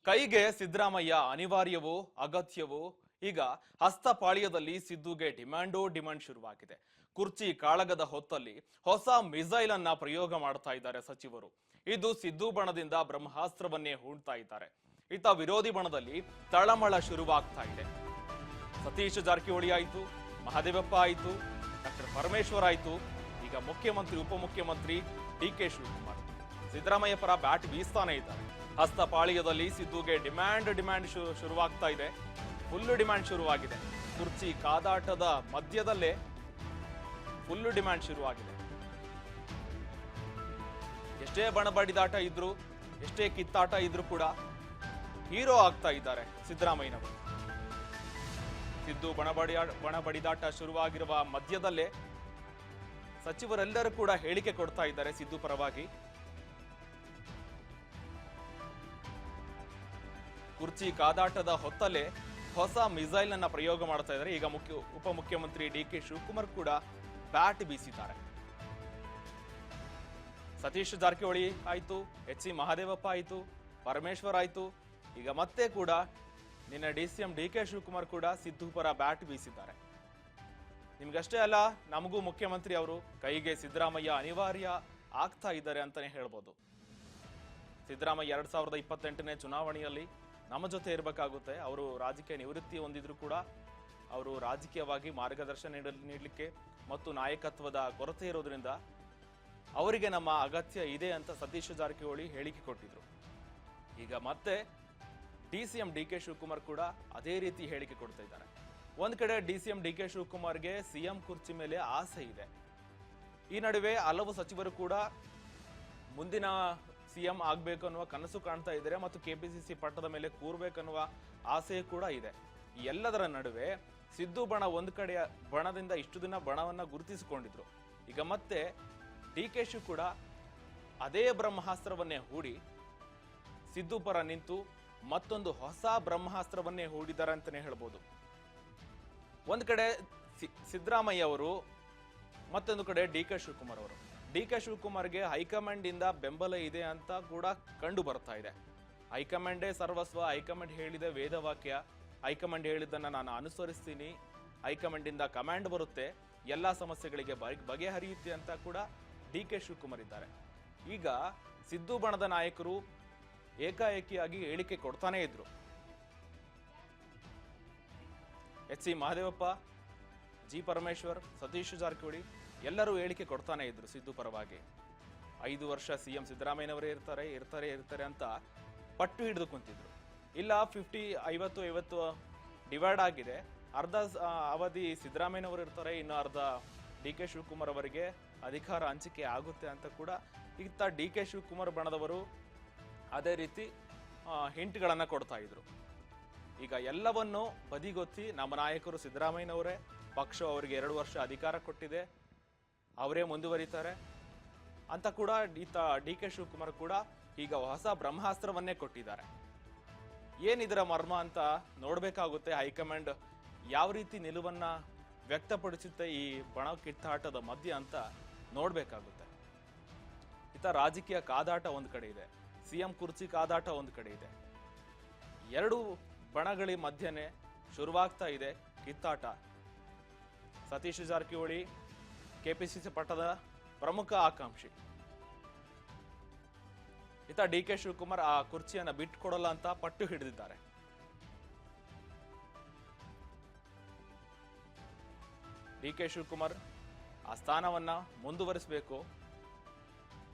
ಕೈಗೆ ಸಿದ್ದರಾಮಯ್ಯ ಅನಿವಾರ್ಯವೋ ಅಗತ್ಯವೋ ಈಗ ಹಸ್ತಪಾಳ್ಯದಲ್ಲಿ ಸಿದ್ದುಗೆ ಡಿಮಾಂಡ್ ಶುರುವಾಗಿದೆ. ಕುರ್ಚಿ ಕಾಳಗದ ಹೊತ್ತಲ್ಲಿ ಹೊಸ ಮಿಸೈಲ್ ಅನ್ನ ಪ್ರಯೋಗ ಮಾಡ್ತಾ ಇದ್ದಾರೆ ಸಚಿವರು. ಇದು ಸಿದ್ದು ಬಣದಿಂದ ಬ್ರಹ್ಮಾಸ್ತ್ರವನ್ನೇ ಹೂಡ್ತಾ ಇದ್ದಾರೆ. ಇತ್ತ ವಿರೋಧಿ ಬಣದಲ್ಲಿ ತಳಮಳ ಶುರುವಾಗ್ತಾ ಇದೆ. ಸತೀಶ್ ಜಾರಕಿಹೊಳಿ ಆಯ್ತು, ಮಹದೇವಪ್ಪ ಆಯ್ತು, ಡಾಕ್ಟರ್ ಪರಮೇಶ್ವರ್ ಆಯ್ತು, ಈಗ ಮುಖ್ಯಮಂತ್ರಿ ಉಪಮುಖ್ಯಮಂತ್ರಿ ಡಿಕೆ ಶಿವಕುಮಾರ್ ಸಿದ್ದರಾಮಯ್ಯ ಪರ ಬ್ಯಾಟ್ ಬೀಸ್ತಾನೆ ಇದ್ದಾರೆ. ಹಸ್ತಪಾಳ್ಯದಲ್ಲಿ ಸಿದ್ದುಗೆ ಡಿಮಾಂಡ್ ಶುರುವಾಗ್ತಾ ಇದೆ. ಫುಲ್ ಡಿಮಾಂಡ್ ಶುರುವಾಗಿದೆ. ಕುರ್ಚಿ ಕಾದಾಟದ ಮಧ್ಯದಲ್ಲೇ ಫುಲ್ ಡಿಮಾಂಡ್ ಶುರುವಾಗಿದೆ. ಎಷ್ಟೇ ಬಣಬಡಿದಾಟ ಇದ್ರು, ಎಷ್ಟೇ ಕಿತ್ತಾಟ ಇದ್ರು ಕೂಡ ಹೀರೋ ಆಗ್ತಾ ಇದ್ದಾರೆ ಸಿದ್ದರಾಮಯ್ಯನವರು. ಸಿದ್ದು ಬಣಬಡಿದಾಟ ಶುರುವಾಗಿರುವ ಮಧ್ಯದಲ್ಲೇ ಸಚಿವರೆಲ್ಲರೂ ಕೂಡ ಹೇಳಿಕೆ ಕೊಡ್ತಾ ಇದ್ದಾರೆ ಸಿದ್ದು ಪರವಾಗಿ. ಕುರ್ಚಿ ಕಾದಾಟದ ಹೊತ್ತಲ್ಲೇ ಹೊಸ ಮಿಸೈಲ್ ಅನ್ನ ಪ್ರಯೋಗ ಮಾಡ್ತಾ ಇದ್ದಾರೆ. ಈಗ ಉಪಮುಖ್ಯಮಂತ್ರಿ ಡಿಕೆ ಶಿವಕುಮಾರ್ ಕೂಡ ಬ್ಯಾಟ್ ಬೀಸಿದ್ದಾರೆ. ಸತೀಶ್ ಜಾರಕಿಹೊಳಿ ಆಯ್ತು, ಎಚ್.ಸಿ. ಮಹದೇವಪ್ಪ ಆಯ್ತು, ಪರಮೇಶ್ವರ್ ಆಯ್ತು, ಈಗ ಮತ್ತೆ ಕೂಡ ನಿನ್ನ ಡಿಸಿಎಂ ಡಿಕೆ ಶಿವಕುಮಾರ್ ಕೂಡ ಸಿದ್ದು ಪರ ಬ್ಯಾಟ್ ಬೀಸಿದ್ದಾರೆ. ನಿಮ್ಗಷ್ಟೇ ಅಲ್ಲ, ನಮಗೂ ಮುಖ್ಯಮಂತ್ರಿ ಅವರು ಕೈಗೆ ಸಿದ್ದರಾಮಯ್ಯ ಅನಿವಾರ್ಯ ಆಗ್ತಾ ಇದ್ದಾರೆ ಅಂತಾನೆ ಹೇಳ್ಬೋದು. ಸಿದ್ದರಾಮಯ್ಯ 2028ನೇ ಚುನಾವಣೆಯಲ್ಲಿ ನಮ್ಮ ಜೊತೆ ಇರಬೇಕಾಗುತ್ತೆ. ಅವರು ರಾಜಕೀಯ ನಿವೃತ್ತಿ ಹೊಂದಿದ್ರು ಕೂಡ ಅವರು ರಾಜಕೀಯವಾಗಿ ಮಾರ್ಗದರ್ಶನ ನೀಡಲಿಕ್ಕೆ ಮತ್ತು ನಾಯಕತ್ವದ ಕೊರತೆ ಇರೋದ್ರಿಂದ ಅವರಿಗೆ ನಮ್ಮ ಅಗತ್ಯ ಇದೆ ಅಂತ ಸತೀಶ್ ಜಾರಕಿಹೊಳಿ ಹೇಳಿಕೆ ಕೊಟ್ಟಿದ್ರು. ಈಗ ಮತ್ತೆ ಡಿಸಿಎಂ ಡಿಕೆ ಶಿವಕುಮಾರ್ ಕೂಡ ಅದೇ ರೀತಿ ಹೇಳಿಕೆ ಕೊಡ್ತಾ ಇದ್ದಾರೆ. ಒಂದ್ ಕಡೆ ಡಿಸಿಎಂ ಡಿಕೆ ಶಿವಕುಮಾರ್ಗೆ ಸಿಎಂ ಕುರ್ಚಿ ಮೇಲೆ ಆಸೆ ಇದೆ. ಈ ನಡುವೆ ಹಲವು ಸಚಿವರು ಕೂಡ ಮುಂದಿನ ಸಿಎಂ ಆಗ್ಬೇಕು ಅನ್ನುವ ಕನಸು ಕಾಣ್ತಾ ಇದ್ದಾರೆ ಮತ್ತು ಕೆಪಿಸಿಸಿ ಪಟ್ಟದ ಮೇಲೆ ಕೂರ್ಬೇಕನ್ನುವ ಆಸೆ ಕೂಡ ಇದೆ. ಈ ಎಲ್ಲದರ ನಡುವೆ ಸಿದ್ದು ಬಣ ಒಂದ್ ಕಡೆ ಬಣದಿಂದ ಇಷ್ಟು ದಿನ ಬಣವನ್ನ ಗುರುತಿಸಿಕೊಂಡಿದ್ರು. ಈಗ ಮತ್ತೆ ಡಿಕೆ ಶಿವ್ ಕೂಡ ಅದೇ ಬ್ರಹ್ಮಾಸ್ತ್ರವನ್ನೇ ಹೂಡಿ ಸಿದ್ದು ಪರ ನಿಂತು ಮತ್ತೊಂದು ಹೊಸ ಬ್ರಹ್ಮಾಸ್ತ್ರವನ್ನೇ ಹೂಡಿದ್ದಾರೆ ಅಂತಾನೆ ಹೇಳ್ಬೋದು. ಒಂದ್ ಕಡೆ ಸಿದ್ದರಾಮಯ್ಯ ಅವರು, ಮತ್ತೊಂದು ಕಡೆ ಡಿಕೆ ಶಿವಕುಮಾರ್ ಅವರು. ಡಿಕೆ ಶಿವಕುಮಾರ್ಗೆ ಹೈಕಮಾಂಡ್ ಇಂದ ಬೆಂಬಲ ಇದೆ ಅಂತ ಕೂಡ ಕಂಡು ಬರ್ತಾ ಇದೆ. ಹೈಕಮಾಂಡೇ ಸರ್ವಸ್ವ, ಹೈಕಮಾಂಡ್ ಹೇಳಿದ ವೇದವಾಕ್ಯ, ಹೈಕಮಾಂಡ್ ಹೇಳಿದ್ದನ್ನ ನಾನು ಅನುಸರಿಸ್ತೀನಿ, ಹೈಕಮಾಂಡ್ ಇಂದ ಕಮಾಂಡ್ ಬರುತ್ತೆ, ಎಲ್ಲಾ ಸಮಸ್ಯೆಗಳಿಗೆ ಬಗೆಹರಿಯುತ್ತೆ ಅಂತ ಕೂಡ ಡಿಕೆ ಶಿವಕುಮಾರ್ ಇದ್ದಾರೆ. ಈಗ ಸಿದ್ದು ಬಣದ ನಾಯಕರು ಏಕಾಏಕಿಯಾಗಿ ಹೇಳಿಕೆ ಕೊಡ್ತಾನೆ ಇದ್ರು. ಎಚ್.ಸಿ. ಮಹದೇವಪ್ಪ, ಜಿ. ಪರಮೇಶ್ವರ್, ಸತೀಶ್ ಜಾರಕಿಹೊಳಿ ಎಲ್ಲರೂ ಹೇಳಿಕೆ ಕೊಡ್ತಾನೆ ಇದ್ರು ಸಿದ್ದು ಪರವಾಗಿ. 5 ವರ್ಷ ಸಿಎಂ ಸಿದ್ದರಾಮಯ್ಯನವರೇ ಇರ್ತಾರೆ ಅಂತ ಪಟ್ಟು ಹಿಡಿದು ಕುಂತಿದ್ರು. ಇಲ್ಲ 50-50 ಡಿವೈಡ್ ಆಗಿದೆ. ಅರ್ಧ ಅವಧಿ ಸಿದ್ದರಾಮಯ್ಯನವರು ಇರ್ತಾರೆ, ಇನ್ನು ಅರ್ಧ ಡಿಕೆ ಶಿವಕುಮಾರ್ ಅವರಿಗೆ ಅಧಿಕಾರ ಹಂಚಿಕೆ ಆಗುತ್ತೆ ಅಂತ ಕೂಡ ಇತ್ತ ಡಿಕೆ ಶಿವಕುಮಾರ್ ಬಣದವರು ಅದೇ ರೀತಿ ಹಿಂಟ್ಗಳನ್ನ ಕೊಡ್ತಾ ಇದ್ರು. ಈಗ ಎಲ್ಲವನ್ನು ಬದಿಗೊತ್ತಿ ನಮ್ಮ ನಾಯಕರು ಸಿದ್ದರಾಮಯ್ಯನವರೇ, ಪಕ್ಷ ಅವರಿಗೆ 2 ವರ್ಷ ಅಧಿಕಾರ ಕೊಟ್ಟಿದೆ, ಅವರೇ ಮುಂದುವರಿತಾರೆ ಅಂತ ಕೂಡ ಈತ ಡಿಕೆ ಶಿವಕುಮಾರ್ ಕೂಡ ಈಗ ಹೊಸ ಬ್ರಹ್ಮಾಸ್ತ್ರವನ್ನೇ ಕೊಟ್ಟಿದ್ದಾರೆ. ಏನಿದರ ಮರ್ಮ ಅಂತ ನೋಡ್ಬೇಕಾಗುತ್ತೆ. ಹೈಕಮಾಂಡ್ ಯಾವ ರೀತಿ ನಿಲುವನ್ನ ವ್ಯಕ್ತಪಡಿಸುತ್ತೆ ಈ ಬಣ ಕಿತ್ತಾಟದ ಮಧ್ಯೆ ಅಂತ ನೋಡ್ಬೇಕಾಗುತ್ತೆ. ಈತ ರಾಜಕೀಯ ಕಾದಾಟ ಒಂದ್ ಕಡೆ ಇದೆ, ಸಿಎಂ ಕುರ್ಚಿ ಕಾದಾಟ ಒಂದ್ ಕಡೆ ಇದೆ. 2 ಬಣಗಳ ಮಧ್ಯನೆ ಶುರುವಾಗ್ತಾ ಇದೆ ಕಿತ್ತಾಟ. ಸತೀಶ್ ಜಾರಕಿಹೊಳಿ ಕೆಪಿಸಿಸಿ ಪಟ್ಟದ ಪ್ರಮುಖ ಆಕಾಂಕ್ಷಿ. ಇತ್ತ ಡಿಕೆ ಶಿವಕುಮಾರ್ ಆ ಕುರ್ಚಿಯನ್ನ ಬಿಟ್ಟುಕೊಡಲ್ಲ ಅಂತ ಪಟ್ಟು ಹಿಡಿದಿದ್ದಾರೆ. ಡಿಕೆ ಶಿವಕುಮಾರ್ ಆ ಸ್ಥಾನವನ್ನ ಮುಂದುವರಿಸಬೇಕು.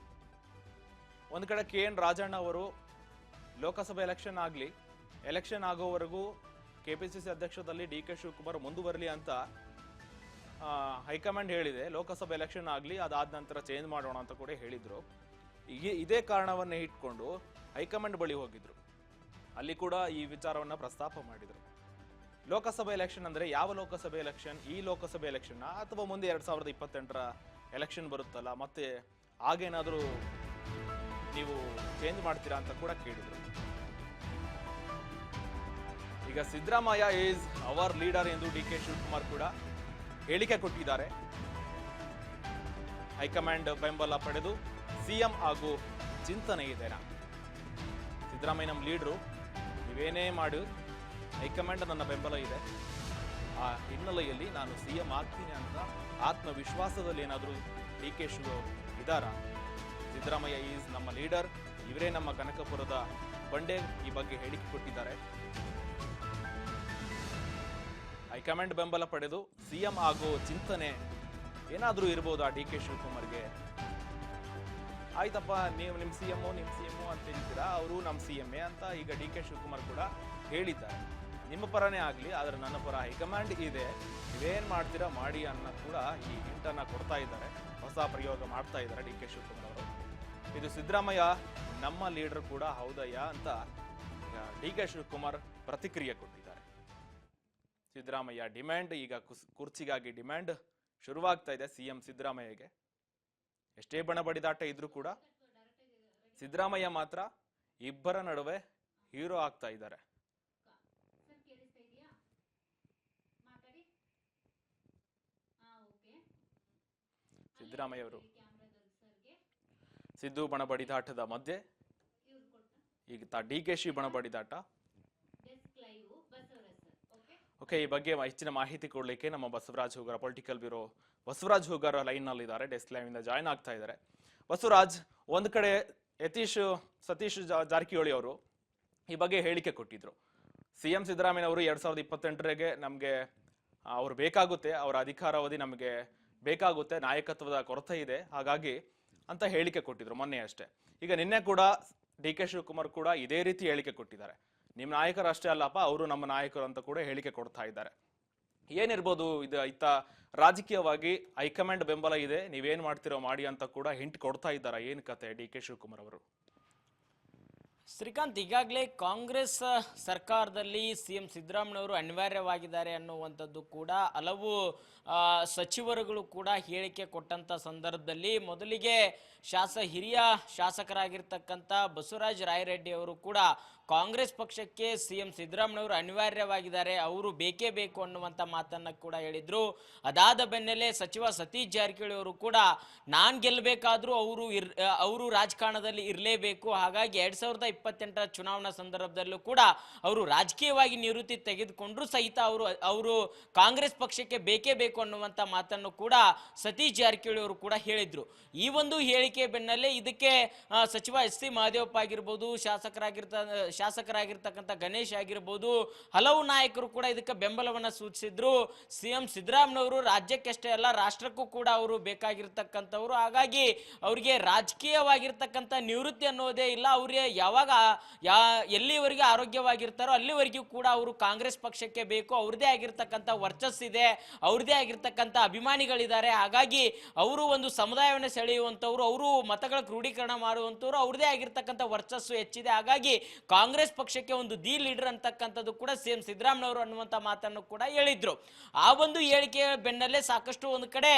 ಒಂದ್ ಕಡೆ KN ರಾಜಣ್ಣ ಅವರು ಲೋಕಸಭೆ ಎಲೆಕ್ಷನ್ ಆಗೋವರೆಗೂ ಕೆಪಿಸಿಸಿ ಅಧ್ಯಕ್ಷದಲ್ಲಿ ಡಿಕೆ ಶಿವಕುಮಾರ್ ಮುಂದುವರಲಿ ಅಂತ ಹೈಕಮಾಂಡ್ ಹೇಳಿದೆ. ಲೋಕಸಭೆ ಎಲೆಕ್ಷನ್ ಆಗಲಿ, ಅದಾದ ನಂತರ ಚೇಂಜ್ ಮಾಡೋಣ ಅಂತ ಕೂಡ ಹೇಳಿದ್ರು. ಇದೇ ಕಾರಣವನ್ನೇ ಇಟ್ಕೊಂಡು ಹೈಕಮಾಂಡ್ ಬಳಿ ಹೋಗಿದ್ರು. ಅಲ್ಲಿ ಕೂಡ ಈ ವಿಚಾರವನ್ನ ಪ್ರಸ್ತಾಪ ಮಾಡಿದ್ರು. ಲೋಕಸಭೆ ಎಲೆಕ್ಷನ್ ಅಂದ್ರೆ ಯಾವ ಲೋಕಸಭೆ ಎಲೆಕ್ಷನ್? ಈ ಲೋಕಸಭೆ ಎಲೆಕ್ಷನ್ ಅಥವಾ ಮುಂದೆ 2028ರ ಎಲೆಕ್ಷನ್ ಬರುತ್ತಲ್ಲ, ಮತ್ತೆ ಆಗೇನಾದ್ರೂ ನೀವು ಚೇಂಜ್ ಮಾಡ್ತೀರಾ ಅಂತ ಕೂಡ ಕೇಳಿದ್ರು. ಈಗ ಸಿದ್ದರಾಮಯ್ಯ ಈಸ್ ಅವರ್ ಲೀಡರ್ ಎಂದು ಡಿಕೆ ಶಿವಕುಮಾರ್ ಕೂಡ ಹೇಳಿಕೆ ಕೊಟ್ಟಿದ್ದಾರೆ. ಹೈಕಮಾಂಡ್ ಬೆಂಬಲ ಪಡೆದು ಸಿಎಂ ಹಾಗೂ ಚಿಂತನೆ ಇದೆ. ಸಿದ್ದರಾಮಯ್ಯ ನಮ್ಮ ಲೀಡರು, ನೀವೇನೇ ಮಾಡಿ ಹೈಕಮಾಂಡ್ ನನ್ನ ಬೆಂಬಲ ಇದೆ. ಆ ಹಿನ್ನೆಲೆಯಲ್ಲಿ ನಾನು CM ಆಗ್ತೀನಿ ಅಂತ ಆತ್ಮವಿಶ್ವಾಸದಲ್ಲಿ ಏನಾದರೂ DK ಶಿವ ಇದ್ದಾರಾ? ಸಿದ್ದರಾಮಯ್ಯ ಈಸ್ ನಮ್ಮ ಲೀಡರ್, ಇವರೇ ನಮ್ಮ ಕನಕಪುರದ ಬಂಡೆ, ಈ ಬಗ್ಗೆ ಹೇಳಿಕೆ ಕೊಟ್ಟಿದ್ದಾರೆ. ಹೈಕಮಾಂಡ್ ಬೆಂಬಲ ಪಡೆದು CM ಆಗೋ ಚಿಂತನೆ ಏನಾದರೂ ಇರ್ಬೋದಾ DK ಶಿವಕುಮಾರ್ಗೆ? ಆಯ್ತಪ್ಪ, ನೀವು ನಿಮ್ಮ CM ಅಂತ ಹೇಳ್ತೀರಾ, ಅವರು ನಮ್ಮ CM ಅಂತ ಈಗ DK ಶಿವಕುಮಾರ್ ಕೂಡ ಹೇಳಿದ್ದಾರೆ. ನಿಮ್ಮ ಪರನೇ ಆಗಲಿ, ಆದರೆ ನನ್ನ ಪರ ಹೈಕಮಾಂಡ್ ಇದೆ, ನೀವೇನು ಮಾಡ್ತೀರಾ ಮಾಡಿ ಅನ್ನೋ ಕೂಡ ಈ ಹಿಂಟನ್ನು ಕೊಡ್ತಾ ಇದ್ದಾರೆ. ಹೊಸ ಪ್ರಯೋಗ ಮಾಡ್ತಾ ಇದ್ದಾರೆ DK ಶಿವಕುಮಾರ್ ಅವರು. ಇದು ಸಿದ್ದರಾಮಯ್ಯ ನಮ್ಮ ಲೀಡರ್ ಕೂಡ ಹೌದಯ್ಯ ಅಂತ ಈಗ DK ಶಿವಕುಮಾರ್ ಪ್ರತಿಕ್ರಿಯೆ ಕೊಟ್ಟಿದ್ದಾರೆ. ಸಿದ್ದರಾಮಯ್ಯ ಡಿಮ್ಯಾಂಡ್ ಈಗ ಕುರ್ಚಿಗಾಗಿ ಡಿಮ್ಯಾಂಡ್ ಶುರುವಾಗ್ತಾ ಇದೆ CM ಸಿದ್ದರಾಮಯ್ಯಗೆ. ಎಷ್ಟೇ ಬಣ ಬಡಿದಾಟ ಇದ್ರೂ ಕೂಡ ಸಿದ್ದರಾಮಯ್ಯ ಮಾತ್ರ ಇಬ್ಬರ ನಡುವೆ ಹೀರೋ ಆಗ್ತಾ ಇದ್ದಾರೆ. ಸಿದ್ದರಾಮಯ್ಯ ಅವರು ಸಿದ್ದು ಬಣ ಬಡಿದಾಟದ ಮಧ್ಯೆ ಈಗ DK ಶಿ ಬಣ ಬಡಿದಾಟ. ಓಕೆ, ಈ ಬಗ್ಗೆ ಹೆಚ್ಚಿನ ಮಾಹಿತಿ ಕೊಡ್ಲಿಕ್ಕೆ ನಮ್ಮ Basavaraj Hugar, political bureau Basavaraj Hugar line ನಲ್ಲಿ ಇದ್ದಾರೆ, ಡೆಸ್ಕ್ ಲೈವ್ ಇಂದ ಜಾಯ್ನ್ ಆಗ್ತಾ ಇದ್ದಾರೆ. ಬಸವರಾಜ್, ಒಂದ್ ಕಡೆ ಸತೀಶ್ ಜಾರಕಿಹೊಳಿ ಅವರು ಈ ಬಗ್ಗೆ ಹೇಳಿಕೆ ಕೊಟ್ಟಿದ್ರು. CM ಸಿದ್ದರಾಮಯ್ಯ ಅವರು 2028ರಿಗೆ ನಮ್ಗೆ ಅವ್ರು ಬೇಕಾಗುತ್ತೆ, ಅವರ ಅಧಿಕಾರಾವಧಿ ನಮಗೆ ಬೇಕಾಗುತ್ತೆ, ನಾಯಕತ್ವದ ಕೊರತೆ ಇದೆ, ಹಾಗಾಗಿ ಅಂತ ಹೇಳಿಕೆ ಕೊಟ್ಟಿದ್ರು ಮೊನ್ನೆ ಅಷ್ಟೇ. ಈಗ ನಿನ್ನೆ ಕೂಡ DK ಶಿವಕುಮಾರ್ ಕೂಡ ಇದೇ ರೀತಿ ಹೇಳಿಕೆ ಕೊಟ್ಟಿದ್ದಾರೆ. ನಿಮ್ಮ ನಾಯಕರು ಅಷ್ಟೇ ಅಲ್ಲಪ್ಪ, ಅವರು ನಮ್ಮ ನಾಯಕರು ಅಂತ ಕೂಡ ಹೇಳಿಕೆ ಕೊಡ್ತಾ ಇದ್ದಾರೆ. ಏನಿರ್ಬೋದು ಇದು? ಇತ್ತ ರಾಜಕೀಯವಾಗಿ ಹೈಕಮಾಂಡ್ ಬೆಂಬಲ ಇದೆ, ನೀವೇನ್ ಮಾಡ್ತಿರೋ ಮಾಡಿ ಅಂತ ಕೂಡ ಹಿಂಟ್ ಕೊಡ್ತಾ ಇದ್ದಾರೆ. ಏನ್ ಕತೆ DK ಶಿವಕುಮಾರ್ ಅವರು? ಶ್ರೀಕಾಂತ್, ಈಗಾಗಲೇ ಕಾಂಗ್ರೆಸ್ ಸರ್ಕಾರದಲ್ಲಿ CM ಸಿದ್ದರಾಮಯ್ಯವರು ಅನಿವಾರ್ಯವಾಗಿದ್ದಾರೆ ಅನ್ನುವಂಥದ್ದು ಕೂಡ ಹಲವು ಸಚಿವರುಗಳು ಕೂಡ ಹೇಳಿಕೆ ಕೊಟ್ಟಂತ ಸಂದರ್ಭದಲ್ಲಿ ಮೊದಲಿಗೆ ಹಿರಿಯ ಶಾಸಕರಾಗಿರ್ತಕ್ಕಂಥ ಬಸವರಾಜ ರಾಯರೆಡ್ಡಿ ಅವರು ಕೂಡ ಕಾಂಗ್ರೆಸ್ ಪಕ್ಷಕ್ಕೆ CM ಸಿದ್ದರಾಮಯ್ಯವರು ಅನಿವಾರ್ಯವಾಗಿದ್ದಾರೆ, ಅವರು ಬೇಕೇ ಬೇಕು ಅನ್ನುವಂಥ ಮಾತನ್ನ ಕೂಡ ಹೇಳಿದ್ರು. ಅದಾದ ಬೆನ್ನಲ್ಲೇ ಸಚಿವ ಸತೀಶ್ ಜಾರಕಿಹೊಳಿ ಅವರು ಕೂಡ ನಾನ್ ಗೆಲ್ಲಬೇಕಾದ್ರೂ ಅವರು ರಾಜಕಾರಣದಲ್ಲಿ ಇರಲೇಬೇಕು, ಹಾಗಾಗಿ 2028 ಚುನಾವಣಾ ಸಂದರ್ಭದಲ್ಲೂ ಕೂಡ ಅವರು ರಾಜಕೀಯವಾಗಿ ನಿವೃತ್ತಿ ತೆಗೆದುಕೊಂಡ್ರು ಸಹಿತ ಅವರು ಕಾಂಗ್ರೆಸ್ ಪಕ್ಷಕ್ಕೆ ಬೇಕೇ ಬೇಕು ಅನ್ನುವಂಥ ಮಾತನ್ನು ಕೂಡ ಸತೀಶ್ ಜಾರಕಿಹೊಳಿ ಅವರು ಕೂಡ ಹೇಳಿದ್ರು. ಈ ಒಂದು ಹೇಳಿಕೆ ಬೆನ್ನಲ್ಲೇ ಇದಕ್ಕೆ ಸಚಿವ SC ಮಹದೇವಪ್ಪ ಆಗಿರ್ಬೋದು, ಶಾಸಕರಾಗಿರ್ತಕ್ಕಂಥ ಗಣೇಶ್ ಆಗಿರ್ಬೋದು, ಹಲವು ನಾಯಕರು ಕೂಡ ಇದಕ್ಕೆ ಬೆಂಬಲವನ್ನ ಸೂಚಿಸಿದ್ರು. CM ಸಿದ್ದರಾಮಯ್ಯವರು ರಾಜ್ಯಕ್ಕಷ್ಟೇ ಅಲ್ಲ ರಾಷ್ಟ್ರಕ್ಕೂ ಕೂಡ ಅವರು ಬೇಕಾಗಿರ್ತಕ್ಕಂಥವ್ರು, ಹಾಗಾಗಿ ಅವರಿಗೆ ರಾಜಕೀಯವಾಗಿರ್ತಕ್ಕಂಥ ನಿವೃತ್ತಿ ಅನ್ನೋದೇ ಇಲ್ಲ. ಅವ್ರಿಗೆ ಯಾವಾಗ ಎಲ್ಲಿವರೆಗೆ ಆರೋಗ್ಯವಾಗಿರ್ತಾರೋ ಅಲ್ಲಿವರೆಗೂ ಕೂಡ ಅವರು ಕಾಂಗ್ರೆಸ್ ಪಕ್ಷಕ್ಕೆ ಬೇಕು, ಅವ್ರದೇ ಆಗಿರ್ತಕ್ಕಂಥ ವರ್ಚಸ್ಸಿದೆ, ಅವ್ರದೇ ಆಗಿರ್ತಕ್ಕಂಥ ಅಭಿಮಾನಿಗಳಿದ್ದಾರೆ, ಹಾಗಾಗಿ ಅವರು ಒಂದು ಸಮುದಾಯವನ್ನು ಸೆಳೆಯುವಂಥವ್ರು, ಅವರು ಮತಗಳ ಕ್ರೋಢೀಕರಣ ಮಾಡುವಂಥವ್ರು, ಅವ್ರದೇ ಆಗಿರ್ತಕ್ಕಂಥ ವರ್ಚಸ್ಸು ಹೆಚ್ಚಿದೆ, ಹಾಗಾಗಿ ಕಾಂಗ್ರೆಸ್ ಪಕ್ಷಕ್ಕೆ ಒಂದು ದಿ ಲೀಡರ್ ಅಂತಕ್ಕಂಥದ್ದು ಕೂಡ CM ಸಿದ್ದರಾಮಯ್ಯವರು ಅನ್ನುವಂಥ ಮಾತನ್ನು ಕೂಡ ಹೇಳಿದ್ರು. ಆ ಒಂದು ಹೇಳಿಕೆಯ ಬೆನ್ನಲ್ಲೇ ಸಾಕಷ್ಟು ಒಂದು ಕಡೆ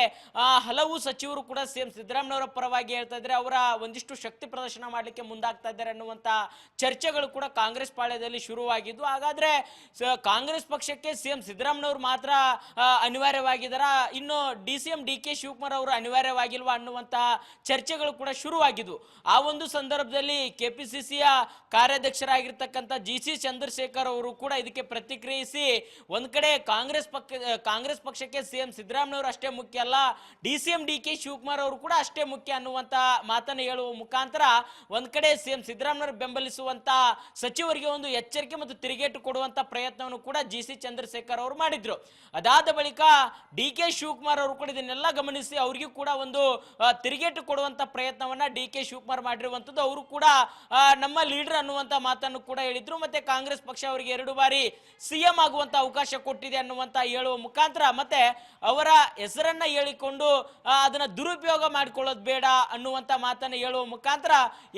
ಹಲವು ಸಚಿವರು ಕೂಡ CM ಸಿದ್ದರಾಮಯ್ಯವರ ಪರವಾಗಿ ಹೇಳ್ತಾ ಇದ್ದಾರೆ, ಅವರ ಒಂದಿಷ್ಟು ಶಕ್ತಿ ಪ್ರದರ್ಶನ ಮಾಡಲಿಕ್ಕೆ ಮುಂದಾಗ್ತಾ ಇದ್ದಾರೆ ಅನ್ನುವಂಥ ಚರ್ಚೆಗಳು ಕೂಡ ಕಾಂಗ್ರೆಸ್ ಪಾಳ್ಯದಲ್ಲಿ ಶುರುವಾಗಿದ್ದು. ಹಾಗಾದ್ರೆ ಕಾಂಗ್ರೆಸ್ ಪಕ್ಷಕ್ಕೆ CM ಸಿದ್ದರಾಮಯ್ಯವರು ಮಾತ್ರ ಅನಿವಾರ್ಯವಾಗಿದ್ದಾರ, ಇನ್ನು CM DK ಶಿವಕುಮಾರ್ ಅವರು ಅನಿವಾರ್ಯವಾಗಿಲ್ವಾ ಅನ್ನುವಂಥ ಚರ್ಚೆಗಳು ಕೂಡ ಶುರುವಾಗಿದ್ವು. ಆ ಒಂದು ಸಂದರ್ಭದಲ್ಲಿ KPCCಯ ಕಾರ್ಯಾಧ್ಯಕ್ಷರಾಗಿರ್ತಕ್ಕಂಥ GC ಚಂದ್ರಶೇಖರ್ ಅವರು ಕೂಡ ಇದಕ್ಕೆ ಪ್ರತಿಕ್ರಿಯಿಸಿ ಒಂದ್ ಕಡೆ ಕಾಂಗ್ರೆಸ್ ಪಕ್ಷಕ್ಕೆ CM ಸಿದ್ದರಾಮಯ್ಯವರು ಅಷ್ಟೇ ಮುಖ್ಯ ಅಲ್ಲ, CM DK ಶಿವಕುಮಾರ್ ಅವರು ಕೂಡ ಅಷ್ಟೇ ಮುಖ್ಯ ಅನ್ನುವಂತ ಮಾತನ್ನು ಹೇಳುವ ಮುಖಾಂತರ ಒಂದ್ ಕಡೆ CM ಸಿದ್ದರಾಮಯ್ಯವರು ಬೆಂಬಲಿಸುವಂತ ಸಚಿವರಿಗೆ ಒಂದು ಎಚ್ಚರಿಕೆ ಮತ್ತು ತಿರುಗೇಟು ಕೊಡುವಂತ ಪ್ರಯತ್ನವನ್ನು ಕೂಡ GC ಚಂದ್ರಶೇಖರ್ ಅವರು ಮಾಡಿದ್ರು. ಅದಾದ ಬಳಿಕ DK ಶಿವಕುಮಾರ್ ಅವರು ಕೂಡ ಇದನ್ನೆಲ್ಲ ಗಮನಿಸಿ ಅವರಿಗೂ ಕೂಡ ಒಂದು ತಿರುಗೇಟು ಕೊಡುವಂತ ಪ್ರಯತ್ನವನ್ನ DK ಶಿವಕುಮಾರ್ ಮಾಡಿರುವಂತದ್ದು. ಅವರು ಕೂಡ ನಮ್ಮ ಲೀಡರ್ ಅನ್ನುವಂತ ಮಾತನ್ನು ಕೂಡ ಹೇಳಿದ್ರು. ಮತ್ತೆ ಕಾಂಗ್ರೆಸ್ ಪಕ್ಷ ಅವರಿಗೆ 2 ಬಾರಿ CM ಆಗುವಂತ ಅವಕಾಶ ಕೊಟ್ಟಿದೆ ಅನ್ನುವಂತ ಹೇಳುವ ಮುಖಾಂತರ ಮತ್ತೆ ಅವರ ಹೆಸರನ್ನ ಹೇಳಿಕೊಂಡು ಅದನ್ನ ದುರುಪಯೋಗ ಮಾಡಿಕೊಳ್ಳೋದು ಬೇಡ ಅನ್ನುವಂತ ಮಾತನ್ನು ಹೇಳುವ ಮುಖಾಂತರ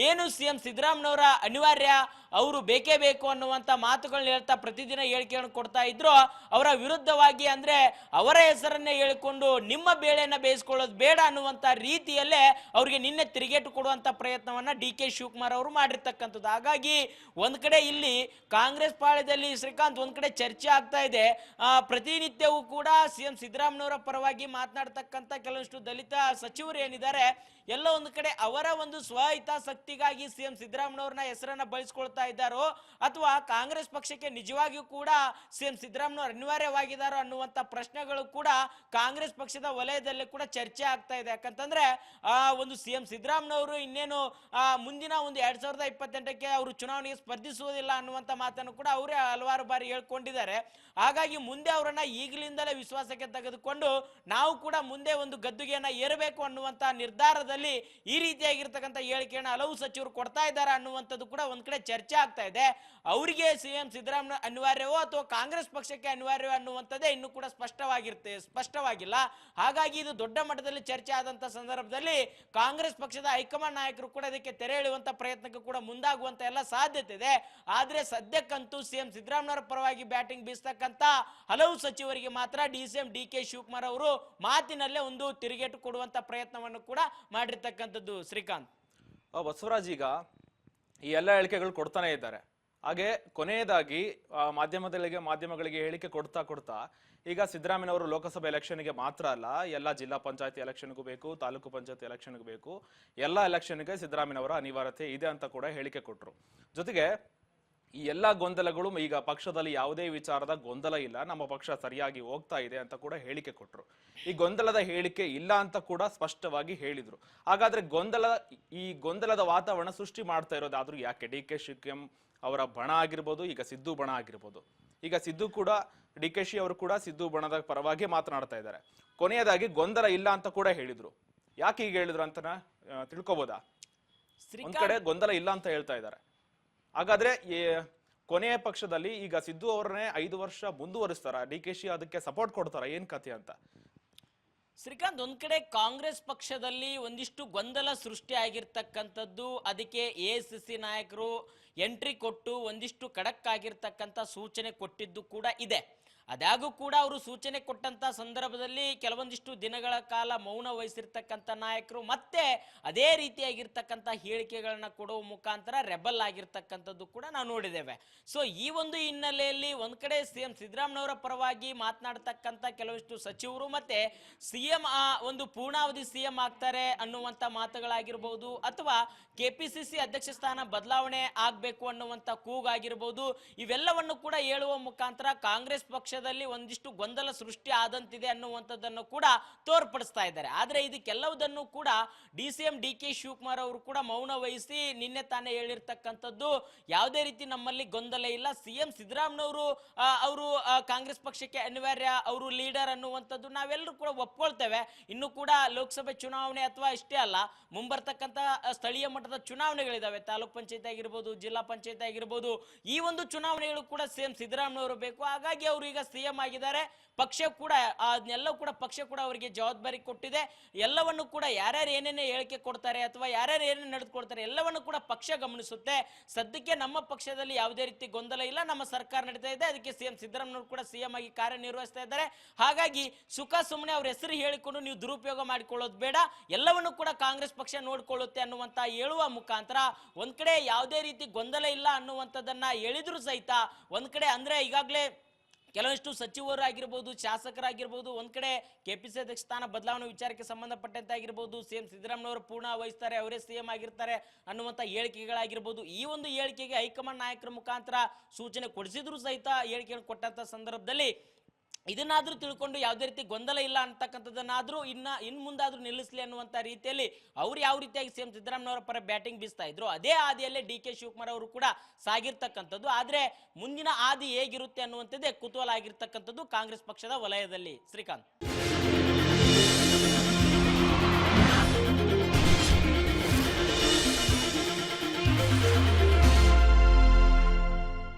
ಏನು CM ಸಿದ್ದರಾಮಯ್ಯವರ ಅನಿವಾರ್ಯ, ಅವರು ಬೇಕೇ ಬೇಕು ಅನ್ನುವಂತ ಮಾತುಗಳನ್ನ ಹೇಳ್ತಾ ಪ್ರತಿದಿನ ಹೇಳಿಕೆಯನ್ನು ಕೊಡ್ತಾ ಇದ್ರು. ಅವರ ವಿರುದ್ಧವಾಗಿ ಅಂದ್ರೆ ಅವರ ಹೆಸರನ್ನೇ ಹೇಳಿಕೊಂಡು ನಿಮ್ಮ ಬೇಳೆಯನ್ನ ಬೇಯಿಸ್ಕೊಳ್ಳೋದು ಬೇಡ ಅನ್ನುವಂತ ರೀತಿಯಲ್ಲೇ ಅವರಿಗೆ ನಿನ್ನೆ ತಿರುಗೇಟು ಕೊಡುವಂತ ಪ್ರಯತ್ನವನ್ನ DK ಶಿವಕುಮಾರ್ ಅವರು ಮಾಡಿರ್ತಕ್ಕಂಥದ್ದು. ಹಾಗಾಗಿ ಒಂದ್ ಕಡೆ ಇಲ್ಲಿ ಕಾಂಗ್ರೆಸ್ ಪಾಳ್ಯದಲ್ಲಿ ಶ್ರೀಕಾಂತ್ ಒಂದ್ ಕಡೆ ಚರ್ಚೆ ಆಗ್ತಾ ಇದೆ. ಪ್ರತಿನಿತ್ಯವೂ ಕೂಡ ಸಿಎಂ ಸಿದ್ದರಾಮಯ್ಯನವರ ಪರವಾಗಿ ಮಾತನಾಡ್ತಕ್ಕಂಥ ಕೆಲವಷ್ಟು ದಲಿತ ಸಚಿವರು ಏನಿದ್ದಾರೆ ಎಲ್ಲ ಒಂದು ಕಡೆ ಅವರ ಒಂದು ಸ್ವಹಿತಾಸಕ್ತಿಗಾಗಿ ಸಿಎಂ ಸಿದ್ದರಾಮಯ್ಯನವ್ರನ್ನ ಹೆಸರನ್ನ ಬಳಸ್ಕೊಳ್ತಾ ಇದ್ದಾರೋ ಅಥವಾ ಕಾಂಗ್ರೆಸ್ ಪಕ್ಷಕ್ಕೆ ನಿಜವಾಗಿಯೂ ಕೂಡ ಸಿಎಂ ಸಿದ್ದರಾಮಯ್ಯನವರು ಅನಿವಾರ್ಯವಾಗಿದ್ದಾರೋ ಅನ್ನುವಂತ ಪ್ರಶ್ನೆಗಳು ಕೂಡ ಕಾಂಗ್ರೆಸ್ ಪಕ್ಷದ ವಲಯದಲ್ಲಿ ಕೂಡ ಚರ್ಚೆ ಆಗ್ತಾ ಇದೆ. ಯಾಕಂತಂದ್ರೆ ಒಂದು ಸಿಎಂ ಸಿದ್ದರಾಮಯ್ಯನವರು ಇನ್ನೇನು ಮುಂದಿನ ಒಂದು 2028ಕ್ಕೆ ಅವರು ಚುನಾವಣೆಗೆ ಸ್ಪರ್ಧಿಸುವುದಿಲ್ಲ ಅನ್ನುವಂತ ಮಾತನ್ನು ಕೂಡ ಅವರೇ ಹಲವಾರು ಬಾರಿ ಹೇಳ್ಕೊಂಡಿದ್ದಾರೆ. ಹಾಗಾಗಿ ಮುಂದೆ ಅವರನ್ನ ಈಗಲಿಂದಲೇ ವಿಶ್ವಾಸಕ್ಕೆ ತೆಗೆದುಕೊಂಡು ನಾವು ಕೂಡ ಮುಂದೆ ಒಂದು ಗದ್ದುಗೆಯನ್ನ ಏರಬೇಕು ಅನ್ನುವಂತ ನಿರ್ಧಾರದಲ್ಲಿ ಈ ರೀತಿಯಾಗಿರ್ತಕ್ಕಂಥ ಹೇಳಿಕೆಯನ್ನು ಹಲವು ಸಚಿವರು ಕೊಡ್ತಾ ಇದ್ದಾರೆ ಅನ್ನುವಂಥದ್ದು ಕೂಡ ಒಂದ್ ಕಡೆ ಚರ್ಚೆ ಆಗ್ತಾ ಇದೆ. ಅವರಿಗೆ ಸಿಎಂ ಸಿದ್ದರಾಮಯ್ಯ ಅನಿವಾರ್ಯವೋ ಅಥವಾ ಕಾಂಗ್ರೆಸ್ ಪಕ್ಷಕ್ಕೆ ಅನಿವಾರ್ಯವೋ ಅನ್ನುವಂಥದ್ದೇ ಇನ್ನೂ ಕೂಡ ಸ್ಪಷ್ಟವಾಗಿಲ್ಲ. ಹಾಗಾಗಿ ಇದು ದೊಡ್ಡ ಮಟ್ಟದಲ್ಲಿ ಚರ್ಚೆ ಆದಂತ ಸಂದರ್ಭದಲ್ಲಿ ಕಾಂಗ್ರೆಸ್ ಪಕ್ಷದ ಹೈಕಮಾಂಡ್ ನಾಯಕರು ಕೂಡ ಇದಕ್ಕೆ ತೆರೆ ಎಳೆಯುವಂತ ಪ್ರಯತ್ನಕ್ಕೆ ಕೂಡ ಮುಂದಾಗುವಂತ ಎಲ್ಲ ಸಾಧ್ಯತೆ ಇದೆ. ಆದ್ರೆ ಸದ್ಯಕ್ಕಂತೂ ಸಿಎಂ ಸಿದ್ದರಾಮಯ್ಯರ ಪರವಾಗಿ ಬ್ಯಾಟಿಂಗ್ ಬೀಸ್ತಕ್ಕಂತ ಹಲವು ಸಚಿವರಿಗೆ ಮಾತ್ರ ಡಿಸಿಎಂ ಡಿ.ಕೆ. ಶಿವಕುಮಾರ್ ಅವರು ಮಾತಿನಲ್ಲೇ ಒಂದು ತಿರುಗೇಟು ಕೊಡುವಂತ ಪ್ರಯತ್ನವನ್ನು ಕೂಡ ಮಾಡಿರ್ತಕ್ಕಂಥದ್ದು. ಶ್ರೀಕಾಂತ್, ಬಸವರಾಜ್, ಈಗ ಈ ಎಲ್ಲ ಹೇಳಿಕೆಗಳು ಕೊಡ್ತಾನೆ ಇದ್ದಾರೆ. ಹಾಗೆ ಕೊನೆಯದಾಗಿ ಮಾಧ್ಯಮಗಳಿಗೆ ಹೇಳಿಕೆ ಕೊಡ್ತಾ ಈಗ ಸಿದ್ದರಾಮಯ್ಯನವರು ಲೋಕಸಭೆ ಎಲೆಕ್ಷನ್ಗೆ ಮಾತ್ರ ಅಲ್ಲ, ಎಲ್ಲ ಜಿಲ್ಲಾ ಪಂಚಾಯತಿ ಎಲೆಕ್ಷನ್ಗೂ ಬೇಕು, ತಾಲೂಕು ಪಂಚಾಯತಿ ಎಲೆಕ್ಷನ್ಗೂ ಬೇಕು, ಎಲ್ಲ ಎಲೆಕ್ಷನ್ಗೆ ಸಿದ್ದರಾಮಯ್ಯನವರ ಅನಿವಾರ್ಯತೆ ಇದೆ ಅಂತ ಕೂಡ ಹೇಳಿಕೆ ಕೊಟ್ಟರು. ಜೊತೆಗೆ ಈ ಎಲ್ಲ ಗೊಂದಲಗಳು ಈಗ ಪಕ್ಷದಲ್ಲಿ ಯಾವುದೇ ವಿಚಾರದ ಗೊಂದಲ ಇಲ್ಲ, ನಮ್ಮ ಪಕ್ಷ ಸರಿಯಾಗಿ ಹೋಗ್ತಾ ಇದೆ ಅಂತ ಕೂಡ ಹೇಳಿಕೆ ಕೊಟ್ಟರು. ಈ ಗೊಂದಲದ ಹೇಳಿಕೆ ಇಲ್ಲ ಅಂತ ಕೂಡ ಸ್ಪಷ್ಟವಾಗಿ ಹೇಳಿದ್ರು. ಹಾಗಾದ್ರೆ ಈ ಗೊಂದಲದ ವಾತಾವರಣ ಸೃಷ್ಟಿ ಮಾಡ್ತಾ ಇರೋದಾದ್ರೂ ಯಾಕೆ? ಡಿ.ಕೆ. ಶಿವಕುಮಾರ್ ಅವರ ಬಣ ಆಗಿರ್ಬೋದು, ಈಗ ಸಿದ್ದು ಬಣ ಆಗಿರ್ಬೋದು, ಈಗ ಸಿದ್ದು ಕೂಡ ಡಿ.ಕೆ.ಶಿ ಅವರು ಕೂಡ ಸಿದ್ದು ಬಣದ ಪರವಾಗಿ ಮಾತನಾಡ್ತಾ ಇದ್ದಾರೆ. ಕೊನೆಯದಾಗಿ ಗೊಂದಲ ಇಲ್ಲ ಅಂತ ಕೂಡ ಹೇಳಿದ್ರು. ಯಾಕೆ ಈಗ ಹೇಳಿದ್ರು ಅಂತ ತಿಳ್ಕೊಬೋದಾ? ಒಂದ್ ಕಡೆ ಗೊಂದಲ ಇಲ್ಲ ಅಂತ ಹೇಳ್ತಾ ಇದ್ದಾರೆ. ಹಾಗಾದ್ರೆ ಕೊನೆಯ ಪಕ್ಷದಲ್ಲಿ ಈಗ ಸಿದ್ದು ಅವರನ್ನೇ 5 ವರ್ಷ ಮುಂದುವರಿಸ್ತಾರ, ಡಿ.ಕೆ.ಶಿ ಅದಕ್ಕೆ ಸಪೋರ್ಟ್ ಕೊಡ್ತಾರ, ಏನ್ ಕಥೆ ಅಂತ? ಶ್ರೀಕಾಂತ್, ಒಂದ್ ಕಡೆ ಕಾಂಗ್ರೆಸ್ ಪಕ್ಷದಲ್ಲಿ ಒಂದಿಷ್ಟು ಗೊಂದಲ ಸೃಷ್ಟಿ ಆಗಿರ್ತಕ್ಕಂಥದ್ದು, ಅದಕ್ಕೆ ಎಐಸಿಸಿ ನಾಯಕರು ಎಂಟ್ರಿ ಕೊಟ್ಟು ಒಂದಿಷ್ಟು ಖಡಕ್ ಆಗಿರ್ತಕ್ಕಂಥ ಸೂಚನೆ ಕೊಟ್ಟಿದ್ದು ಕೂಡ ಇದೆ. ಅದಾಗೂ ಕೂಡ ಅವರು ಸೂಚನೆ ಕೊಟ್ಟಂತ ಸಂದರ್ಭದಲ್ಲಿ ಕೆಲವೊಂದಿಷ್ಟು ದಿನಗಳ ಕಾಲ ಮೌನ ವಹಿಸಿರ್ತಕ್ಕಂಥ ನಾಯಕರು ಮತ್ತೆ ಅದೇ ರೀತಿಯಾಗಿರ್ತಕ್ಕಂಥ ಹೇಳಿಕೆಗಳನ್ನ ಕೊಡುವ ಮುಖಾಂತರ ರೆಬಲ್ ಆಗಿರ್ತಕ್ಕಂಥದ್ದು ಕೂಡ ನಾವು ನೋಡಿದ್ದೇವೆ. ಸೊ ಈ ಒಂದು ಹಿನ್ನೆಲೆಯಲ್ಲಿ ಒಂದ್ ಕಡೆ ಸಿಎಂ ಸಿದ್ದರಾಮಯ್ಯನವರ ಪರವಾಗಿ ಮಾತನಾಡ್ತಕ್ಕಂಥ ಕೆಲವಷ್ಟು ಸಚಿವರು ಮತ್ತೆ ಸಿಎಂ ಒಂದು ಪೂರ್ಣಾವಧಿ ಸಿಎಂ ಆಗ್ತಾರೆ ಅನ್ನುವಂಥ ಮಾತುಗಳಾಗಿರ್ಬೋದು, ಅಥವಾ ಕೆಪಿಸಿಸಿ ಅಧ್ಯಕ್ಷ ಸ್ಥಾನ ಬದಲಾವಣೆ ಆಗ್ಬೇಕು ಅನ್ನುವಂಥ ಕೂಗಾಗಿರ್ಬೋದು, ಇವೆಲ್ಲವನ್ನು ಕೂಡ ಹೇಳುವ ಮುಖಾಂತರ ಕಾಂಗ್ರೆಸ್ ಪಕ್ಷ ಒಂದಿಷ್ಟು ಗೊಂದಲ ಸೃಷ್ಟಿ ಆದಂತಿದೆ ಅನ್ನುವಂಥದ್ದನ್ನು ಕೂಡ ತೋರ್ಪಡಿಸ್ತಾ ಇದ್ದಾರೆ. ಆದ್ರೆ ಇದಕ್ಕೆಲ್ಲವುದನ್ನು ಕೂಡ ಡಿಸಿಎಂ ಡಿ.ಕೆ. ಶಿವಕುಮಾರ್ ಅವರು ಕೂಡ ಮೌನ ವಹಿಸಿ ನಿನ್ನೆ ತಾನೇ ಹೇಳಿರ್ತಕ್ಕಂಥದ್ದು, ಯಾವುದೇ ರೀತಿ ನಮ್ಮಲ್ಲಿ ಗೊಂದಲ ಇಲ್ಲ, ಸಿಎಂ ಸಿದ್ದರಾಮಯ್ಯನವರು ಅವರು ಕಾಂಗ್ರೆಸ್ ಪಕ್ಷಕ್ಕೆ ಅನಿವಾರ್ಯ, ಅವರು ಲೀಡರ್ ಅನ್ನುವಂಥದ್ದು ನಾವೆಲ್ಲರೂ ಕೂಡ ಒಪ್ಕೊಳ್ತೇವೆ. ಇನ್ನು ಕೂಡ ಲೋಕಸಭೆ ಚುನಾವಣೆ ಅಥವಾ ಇಷ್ಟೇ ಅಲ್ಲ, ಮುಂಬರ್ತಕ್ಕಂಥ ಸ್ಥಳೀಯ ಮಟ್ಟದ ಚುನಾವಣೆಗಳಿದಾವೆ, ತಾಲೂಕ್ ಪಂಚಾಯತ್ ಆಗಿರ್ಬೋದು, ಜಿಲ್ಲಾ ಪಂಚಾಯತ್ ಆಗಿರ್ಬೋದು, ಈ ಒಂದು ಚುನಾವಣೆಗಳು ಕೂಡ ಸಿಎಂ ಸಿದ್ದರಾಮಯ್ಯನವರು ಬೇಕು. ಹಾಗಾಗಿ ಅವರು ಈಗ ಸಿಎಂ ಆಗಿದ್ದಾರೆ. ಪಕ್ಷ ಕೂಡ ಅದನ್ನೆಲ್ಲ ಕೂಡ ಪಕ್ಷ ಕೂಡ ಅವರಿಗೆ ಜವಾಬ್ದಾರಿ ಕೊಟ್ಟಿದೆ. ಎಲ್ಲವನ್ನು ಕೂಡ ಯಾರ್ಯಾರು ಏನೇನೇ ಹೇಳಿಕೆ ಕೊಡ್ತಾರೆ ಅಥವಾ ಯಾರ್ಯಾರು ಏನೇನು ನಡೆದುಕೊಳ್ತಾರೆ ಎಲ್ಲವನ್ನು ಕೂಡ ಪಕ್ಷ ಗಮನಿಸುತ್ತೆ. ಸದ್ಯಕ್ಕೆ ನಮ್ಮ ಪಕ್ಷದಲ್ಲಿ ಯಾವುದೇ ರೀತಿ ಗೊಂದಲ ಇಲ್ಲ, ನಮ್ಮ ಸರ್ಕಾರ ನಡೀತಾ ಇದೆ, ಅದಕ್ಕೆ ಸಿಎಂ ಸಿದ್ದರಾಮಯ್ಯನವರು ಕೂಡ ಸಿಎಂ ಆಗಿ ಕಾರ್ಯನಿರ್ವಹಿಸ್ತಾ ಇದ್ದಾರೆ. ಹಾಗಾಗಿ ಸುಖ ಸುಮ್ಮನೆ ಅವ್ರ ಹೆಸರು ಹೇಳಿಕೊಂಡು ನೀವು ದುರುಪಯೋಗ ಮಾಡಿಕೊಳ್ಳೋದು ಬೇಡ, ಎಲ್ಲವನ್ನು ಕೂಡ ಕಾಂಗ್ರೆಸ್ ಪಕ್ಷ ನೋಡ್ಕೊಳ್ಳುತ್ತೆ ಅನ್ನುವಂತ ಹೇಳುವ ಮುಖಾಂತರ ಒಂದ್ ಕಡೆ ಯಾವುದೇ ರೀತಿ ಗೊಂದಲ ಇಲ್ಲ ಅನ್ನುವಂಥದ್ದನ್ನ ಹೇಳಿದ್ರು ಸಹಿತ ಒಂದ್ ಕಡೆ ಅಂದ್ರೆ ಈಗಾಗಲೇ ಕೆಲವಷ್ಟು ಸಚಿವರು ಆಗಿರ್ಬೋದು, ಶಾಸಕರಾಗಿರ್ಬೋದು, ಒಂದ್ ಕಡೆ ಕೆಪಿಸಿ ಅಧ್ಯಕ್ಷ ಸ್ಥಾನ ಬದಲಾವಣೆ ವಿಚಾರಕ್ಕೆ ಸಂಬಂಧಪಟ್ಟಂತೆ ಆಗಿರ್ಬೋದು, ಸಿಎಂ ಸಿದ್ದರಾಮಯ್ಯವರು ಪೂರ್ಣ ವಹಿಸ್ತಾರೆ, ಅವರೇ ಸಿಎಂ ಆಗಿರ್ತಾರೆ ಅನ್ನುವಂಥ ಹೇಳಿಕೆಗಳಾಗಿರ್ಬೋದು, ಈ ಒಂದು ಹೇಳಿಕೆಗೆ ಹೈಕಮಾಂಡ್ ನಾಯಕರ ಮುಖಾಂತರ ಸೂಚನೆ ಕೊಡಿಸಿದ್ರು ಸಹಿತ ಹೇಳಿಕೆ ಕೊಟ್ಟಂತ ಸಂದರ್ಭದಲ್ಲಿ ಇದನ್ನಾದ್ರೂ ತಿಳ್ಕೊಂಡು ಯಾವುದೇ ರೀತಿ ಗೊಂದಲ ಇಲ್ಲ ಅಂತಕ್ಕಂಥದ್ದನ್ನಾದ್ರೂ ಇನ್ ಮುಂದಾದ್ರೂ ನಿಲ್ಲಿಸಲಿ ಅನ್ನುವಂತ ರೀತಿಯಲ್ಲಿ ಅವ್ರು ಯಾವ ರೀತಿಯಾಗಿ ಸಿಎಂ ಸಿದ್ದರಾಮಯ್ಯನವರ ಪರ ಬ್ಯಾಟಿಂಗ್ ಬೀಸ್ತಾ ಇದ್ರು ಅದೇ ಹಾದಿಯಲ್ಲೇ ಡಿ.ಕೆ. ಶಿವಕುಮಾರ್ ಅವರು ಕೂಡ ಸಾಗಿರ್ತಕ್ಕಂಥದ್ದು. ಆದ್ರೆ ಮುಂದಿನ ಹಾದಿ ಹೇಗಿರುತ್ತೆ ಅನ್ನುವಂಥದ್ದೇ ಕುತೂಹಲ ಆಗಿರ್ತಕ್ಕಂಥದ್ದು ಕಾಂಗ್ರೆಸ್ ಪಕ್ಷದ ವಲಯದಲ್ಲಿ. ಶ್ರೀಕಾಂತ್.